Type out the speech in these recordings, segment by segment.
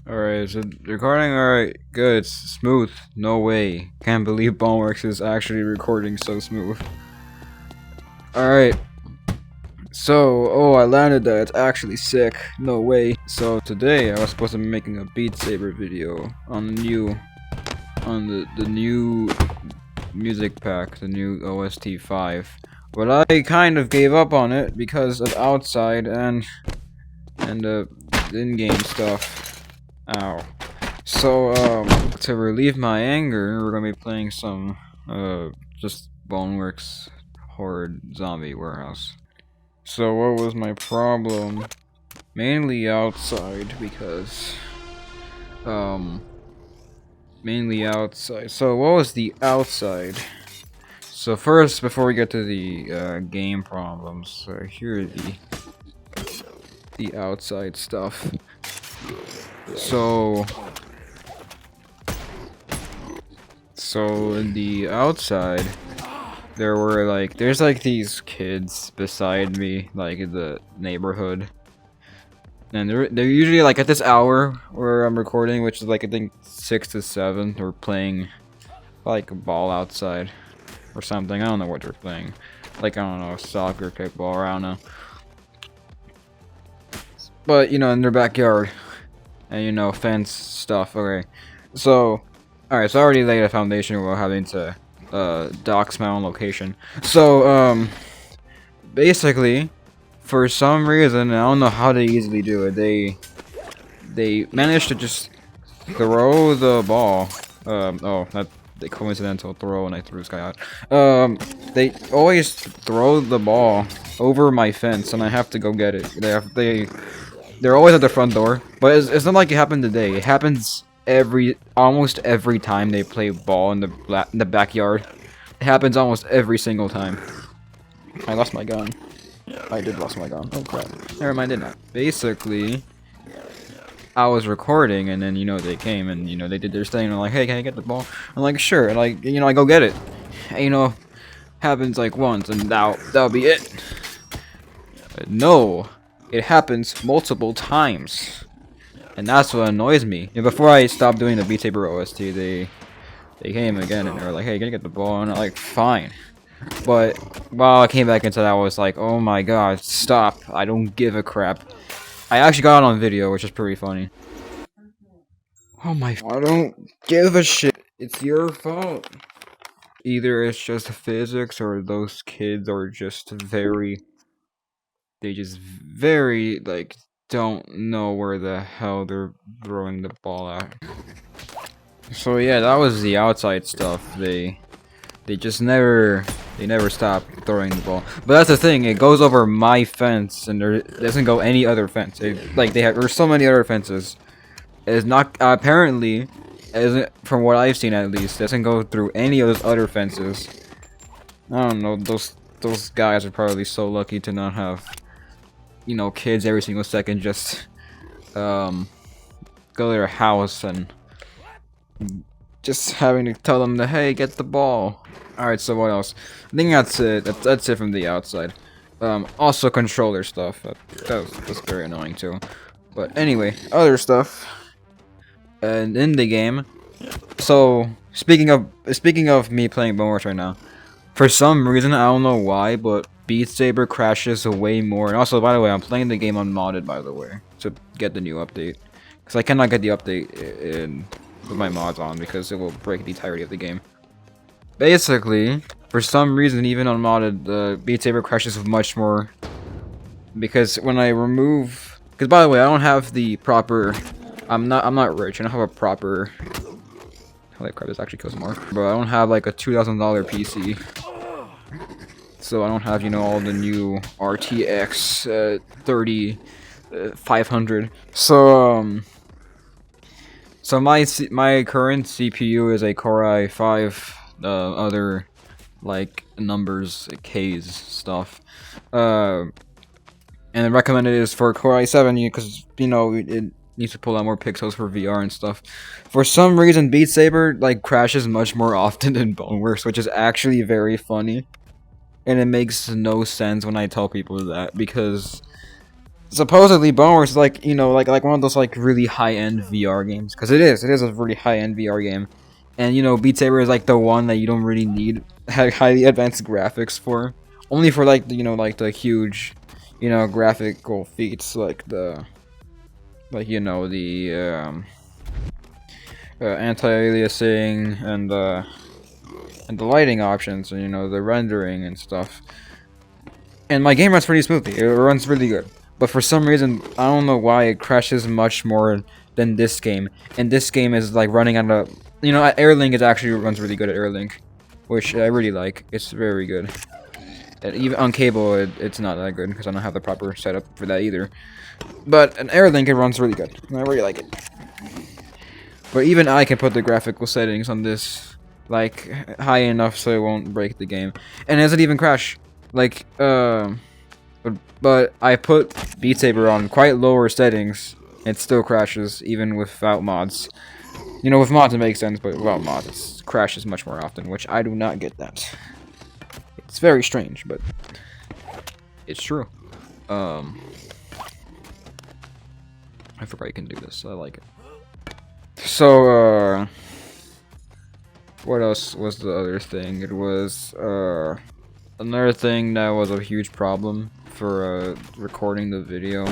Alright, is it recording? Alright, good, it's smooth. No way. Can't believe Boneworks is actually recording so smooth. Alright, so, I landed that. It's actually sick. No way. So today, I was supposed to be making a Beat Saber video on the new music pack, the new OST 5. But I kind of gave up on it because of outside and the in-game stuff. Ow. So, to relieve my anger, we're gonna be playing some, just Boneworks Horde Zombie Warehouse. So, what was my problem? Mainly outside, because, mainly outside. So, what was the outside? So, first, before we get to the, game problems, here are the outside stuff. So in the outside, there's like these kids beside me, like in the neighborhood, and they're usually like at this hour where I'm recording, which is like I think 6 to 7. They're playing like a ball outside or something. I don't know what they're playing. Like I don't know, soccer, kickball, or I don't know. But you know, in their backyard. And you know, fence stuff. Okay, so alright, so I already laid a foundation while having to dox my own location. So basically, for some reason, I don't know how they easily do it, they managed to just throw the ball. Oh, that the coincidental throw, and I threw this guy out. They always throw the ball over my fence, and I have to go get it. They're always at the front door, but it's not like it happened today. It happens almost every time they play ball in the backyard. It happens almost every single time. I lost my gun. I did lost my gun. Oh crap. Never mind, I did not. Basically, I was recording, and then you know they came, and you know they did their thing. And they're like, "Hey, can I get the ball?" I'm like, "Sure." And like, you know, I go get it. And, you know, happens like once, and that'll be it. But no. It happens multiple times, and that's what annoys me. And before I stopped doing the Beat Saber OST, they came again and they were like, "Hey, can you get the ball?" And I'm like, "Fine." But while I came back into that, I was like, "Oh my god, stop! I don't give a crap." I actually got it on video, which is pretty funny. Oh my! I don't give a shit. It's your fault. Either it's just physics, or those kids are just very like don't know where the hell they're throwing the ball at. So yeah, that was the outside stuff. They just never stop throwing the ball. But that's the thing, it goes over my fence, and there doesn't go any other fence. There's so many other fences. It's not apparently, isn't, from what I've seen at least, doesn't go through any of those other fences. I don't know, those guys are probably so lucky to not have, you know, kids every single second just go to their house and just having to tell them to, hey, get the ball. Alright, so what else? I think that's it. That's it from the outside. Also controller stuff. That's very annoying too. But anyway, other stuff. And in the game. So speaking of me playing Boneworks right now, for some reason, I don't know why, but Beat Saber crashes way more. And also, by the way, I'm playing the game unmodded, by the way, to get the new update. Because I cannot get the update with my mods on, because it will break the entirety of the game. Basically, for some reason, even unmodded, the Beat Saber crashes much more. Because when I remove... Because, by the way, I don't have the proper... I'm not rich. I don't have a proper... Holy crap, this actually kills more. But I don't have, like, a $2,000 PC. So I don't have, you know, all the new RTX 500. So my current CPU is a Core i5. Other like numbers, K's stuff. And the recommended is for Core i7 because you know it needs to pull out more pixels for VR and stuff. For some reason, Beat Saber like crashes much more often than Boneworks, which is actually very funny. And it makes no sense when I tell people that, because supposedly Boneworks is like, you know, like one of those like really high-end VR games, because it is a really high-end VR game, and you know, Beat Saber is like the one that you don't really need highly advanced graphics for, only for like you know, like the huge, you know, graphical feats like the, like you know, the anti-aliasing and the lighting options, and you know, the rendering and stuff. And my game runs pretty smoothly. It runs really good. But for some reason, I don't know why it crashes much more than this game. And this game is like running on a, you know, at Airlink it actually runs really good at Airlink, which I really like. It's very good. And even on cable, it's not that good because I don't have the proper setup for that either. But at Airlink it runs really good. And I really like it. But even I can put the graphical settings on this like high enough so it won't break the game, and it doesn't even crash. Like but I put Beat Saber on quite lower settings. It still crashes even without mods. You know, with mods it makes sense, but without mods it crashes much more often, which I do not get that. It's very strange, but it's true. I forgot you can do this. I like it. So, what else was the other thing? It was, another thing that was a huge problem for, recording the video.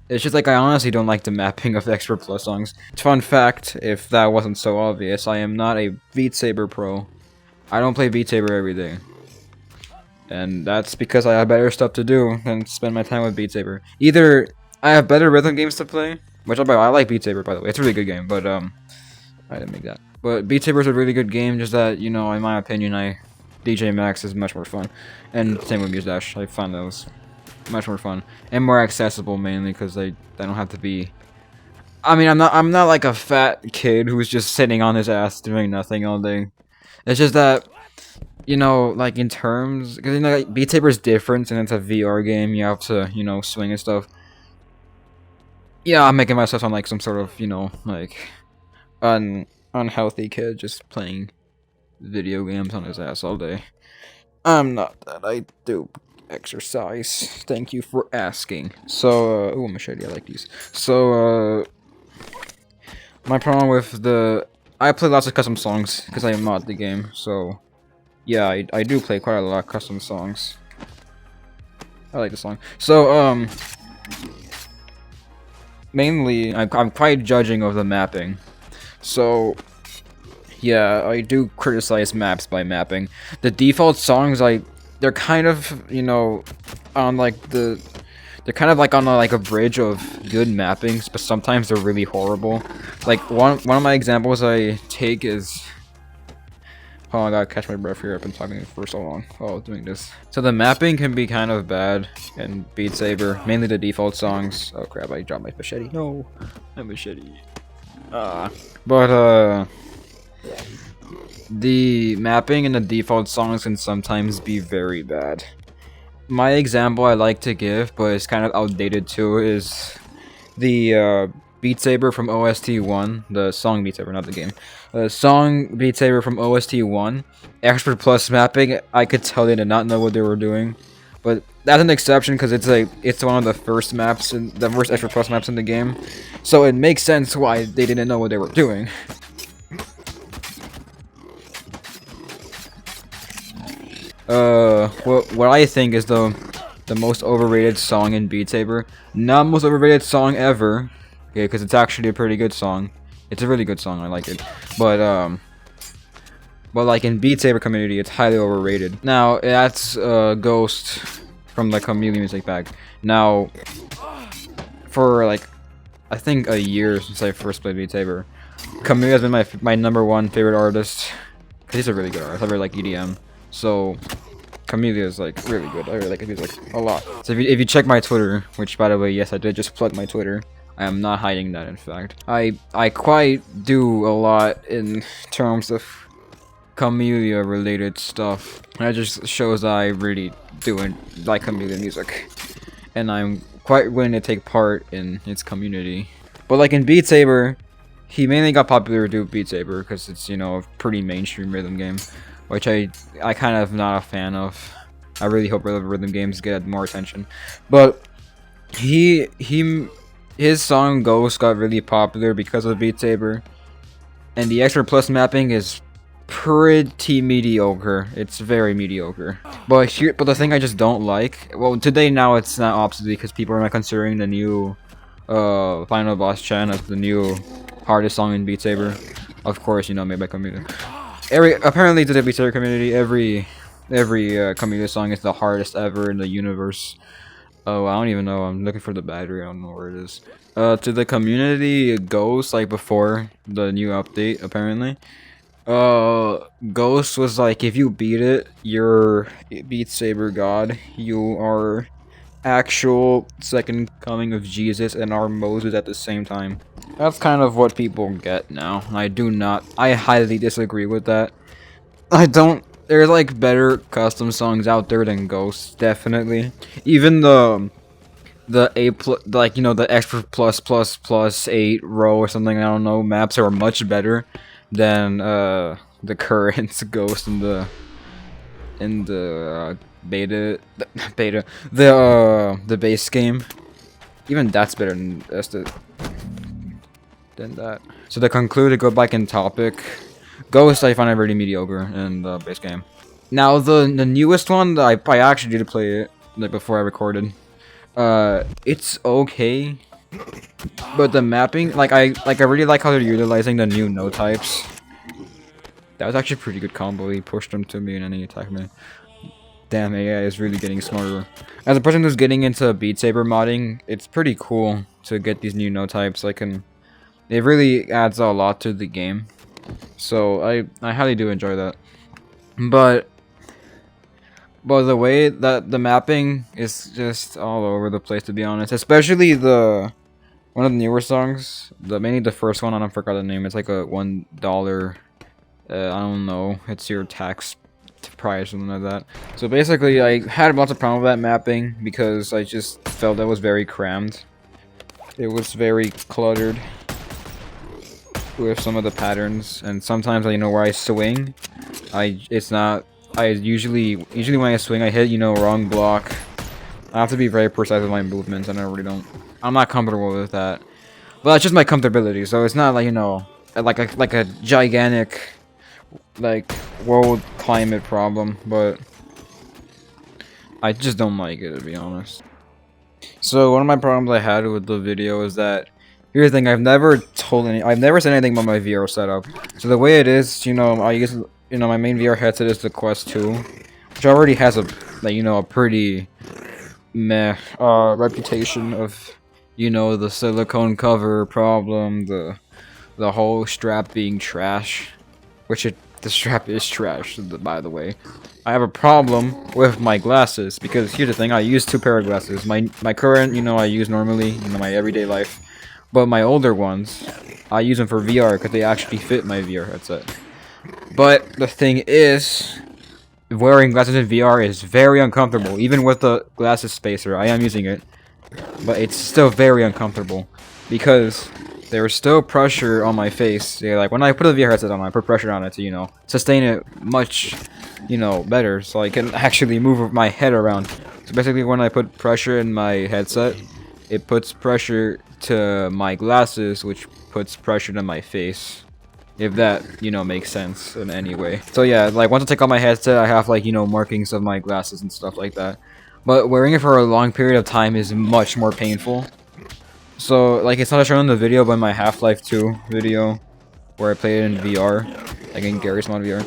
It's just like, I honestly don't like the mapping of the Extra Plus songs. Fun fact, if that wasn't so obvious, I am not a Beat Saber pro. I don't play Beat Saber every day. And that's because I have better stuff to do than spend my time with Beat Saber. Either I have better rhythm games to play, which I like Beat Saber, by the way. It's a really good game, but I didn't make that. But Beat Saber is a really good game, just that, you know, in my opinion, DJ Max is much more fun. And same with Muse Dash. I find those much more fun and more accessible, mainly because they don't have to be. I mean, I'm not like a fat kid who's just sitting on his ass doing nothing all day. It's just that, you know, like in terms, because you know, like, Beat Saber is different, and it's a VR game. You have to, you know, swing and stuff. Yeah, I'm making myself sound like some sort of, you know, like unhealthy kid just playing video games on his ass all day. I'm not that. I do exercise. Thank you for asking. So, ooh, machete, I like these. So, my problem with I play lots of custom songs because I mod the game. So, yeah, I do play quite a lot of custom songs. I like the song. So, mainly, I'm quite judging of the mapping. So, yeah, I do criticize maps by mapping. The default songs, they're kind of, you know, on like they're kind of like on a bridge of good mappings, but sometimes they're really horrible. Like one of my examples I take is, oh, I gotta catch my breath here. I've been talking for so long while doing this. So the mapping can be kind of bad in Beat Saber, mainly the default songs. Oh crap! I dropped my machete. No, my machete. But the mapping in the default songs can sometimes be very bad. My example I like to give, but it's kind of outdated too, is the Beat Saber from OST 1, the song Beat Saber, not the game. The song Beat Saber from OST 1, Extra Plus mapping, I could tell they did not know what they were doing. But that's an exception because it's one of the first maps, the first Extra Plus maps in the game. So it makes sense why they didn't know what they were doing. What I think is the most overrated song in Beat Saber. Not most overrated song ever, okay, because it's actually a pretty good song. It's a really good song, I like it. But like in Beat Saber community, it's highly overrated. Now, that's Ghost from the Chameleon music pack. Now, for like, I think a year since I first played Beat Saber, Chameleon has been my #1 favorite artist. Cause he's a really good artist. I really like EDM. So, Camellia is like really good. I really like his music a lot. So if you check my Twitter, which by the way, yes, I did just plug my Twitter. I am not hiding that, in fact. I quite do a lot in terms of Camellia related stuff. That just shows that I really do like Camellia music, and I'm quite willing to take part in its community. But like in Beat Saber, he mainly got popular due to Beat Saber because it's, you know, a pretty mainstream rhythm game, which I kind of not a fan of. I really hope rhythm games get more attention. But his song Ghost got really popular because of Beat Saber, and the extra plus mapping is pretty mediocre. It's very mediocre. But the thing I just don't like, well, today now it's not obsolete because people are not considering the new final boss Chan as the new hardest song in Beat Saber. Of course, you know, made by community. Apparently to the Beat Saber community, every community song is the hardest ever in the universe. Oh, I don't even know. I'm looking for the battery. I don't know where it is. To the community, Ghost, like before the new update, apparently. Ghost was like, if you beat it, you're Beat Saber God. You are actual second coming of Jesus and our Moses at the same time. That's kind of what people get now. I highly disagree with that. There's like better custom songs out there than Ghost, definitely. Even the like, you know, the extra plus 8 row or something, I don't know, maps are much better than the current Ghost in the beta the base game. Even that's better than that. So to conclude, to go back in topic, Ghost I find it really mediocre in the base game. Now the newest one, I actually did play it like before I recorded. It's okay, but the mapping, like I really like how they're utilizing the new no types. That was actually a pretty good combo. He pushed them to me and then he attacked me. Damn, AI is really getting smarter. As a person who's getting into Beat Saber modding, it's pretty cool to get these new no types. It really adds a lot to the game. So I highly do enjoy that. But the way that the mapping is just all over the place, to be honest. Especially one of the newer songs, mainly the first one. I don't forgot the name. It's like a $1. I don't know. It's your tax price, something like that. So basically, I had lots of problems with that mapping because I just felt that was very crammed. It was very cluttered with some of the patterns, and sometimes, you know, where I swing, usually when I swing, I hit, you know, wrong block. I have to be very precise with my movements, and I'm not comfortable with that. But it's just my comfortability, so it's not like, you know, like a gigantic, like, world climate problem, but I just don't like it, to be honest. So one of my problems I had with the video is that, here's the thing, I've never said anything about my VR setup. So the way it is, you know, my main VR headset is the Quest 2, which already has a pretty meh reputation of, you know, the silicone cover problem, the whole strap being trash, which the strap is trash, by the way. I have a problem with my glasses, because here's the thing, I use 2 pair of glasses. My current, you know, I use normally, you know, my everyday life. But my older ones, I use them for VR because they actually fit my VR headset. But the thing is, wearing glasses in VR is very uncomfortable. Even with the glasses spacer, I am using it. But it's still very uncomfortable because there's still pressure on my face. Yeah, like when I put a VR headset on, I put pressure on it to, you know, sustain it much, you know, better, so I can actually move my head around. So basically, when I put pressure in my headset, it puts pressure to my glasses, which puts pressure to my face. If that, you know, makes sense in any way. So yeah, like once I take off my headset, I have, like, you know, markings of my glasses and stuff like that. But wearing it for a long period of time is much more painful. So, like, it's not shown in the video, but in my Half-Life 2 video, where I played it in VR, like in Gary's Mod VR,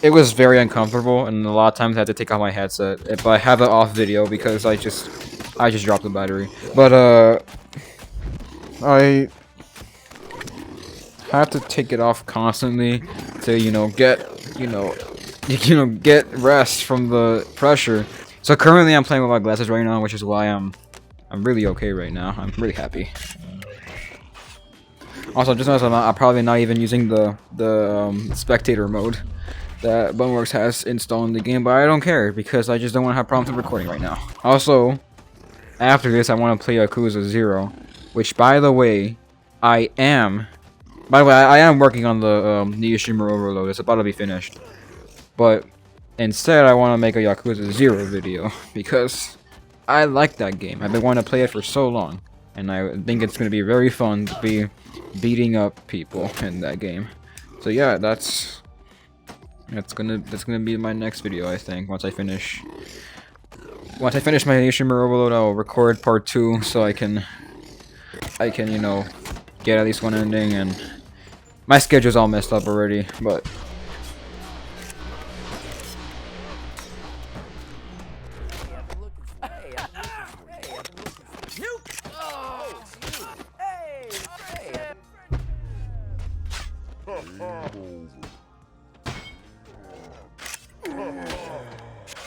it was very uncomfortable, and a lot of times I had to take off my headset. But I have it off video because I just dropped the battery. But I have to take it off constantly to, you know, get rest from the pressure. So currently I'm playing with my glasses right now, which is why I'm really okay right now. I'm really happy. Also, just notice I'm probably not even using the spectator mode that Boneworks has installed in the game, but I don't care because I just don't want to have problems with recording right now. Also, after this, I want to play Yakuza 0, which, by the way, I am working on the Nishimura Overload. It's about to be finished, but instead I want to make a Yakuza 0 video because I like that game. I've been wanting to play it for so long, and I think it's gonna be very fun to be beating up people in that game. So yeah, that's gonna be my next video, I think. Once I finish my Ishimura Overload, I'll record part 2 so I can you know get at least one ending. And my schedule's all messed up already, but.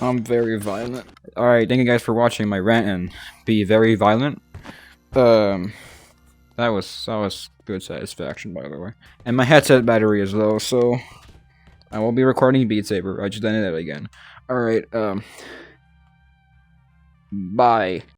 I'm very violent. Alright, thank you guys for watching my rant and be very violent. That was good satisfaction, by the way. And my headset battery is low, so I will be recording Beat Saber. I just ended it again. Alright, bye.